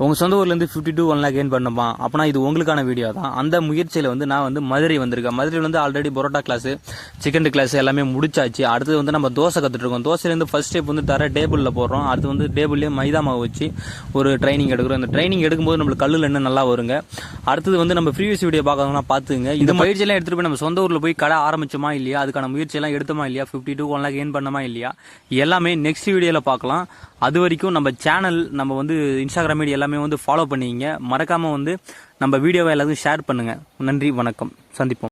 உங்கள் சொந்த ஊர்லேருந்து 52 1 lakh கெயின் பண்ணப்பா அப்படின்னா இது உங்களுக்கான வீடியோ தான். அந்த முயற்சியில் நான் மதுரை வந்திருக்கேன். மதுரையில் already parotta class, chicken class எல்லாமே முடிச்சாச்சு. அடுத்தது நம்ம தோசை கற்றுட்ருக்கோம். தோசையிலேருந்து ஃபர்ஸ்ட் ஸ்டெப் தர டேபிளில் போடுறோம். அடுத்து டேபிள்லேயே மைதா மாவு வச்சு ஒரு ட்ரைனிங் எடுக்கிறோம். இந்த ட்ரைனிங் எடுக்கும்போது நம்மளுக்கு கல்லில் என்ன நல்லா வருங்க. அடுத்தது நம்ம ப்ரீவியஸ் வீடியோ பார்க்கறதுனா பார்த்துங்க. இந்த பயிற்சியெல்லாம் எடுத்துகிட்டு போய் நம்ம சொந்த ஊரில் போய் கடை ஆரம்பிச்சோமா இல்லையா, அதுக்கான முயற்சியெல்லாம் எடுத்தோமா இல்லையா, 52 1 lakh கெயின் பண்ணமா இல்லையா, எல்லாமே நெக்ஸ்ட் வீடியோவில் பார்க்கலாம். அது வரைக்கும் நம்ம சேனல் நம்ம இன்ஸ்டாகிராம் மீடியா எல்லாமே ஃபாலோ பண்ணிங்க. மறக்காம நம்ம வீடியோவை எல்லாத்தையும் ஷேர் பண்ணுங்க. நன்றி, வணக்கம், சந்திப்போம்.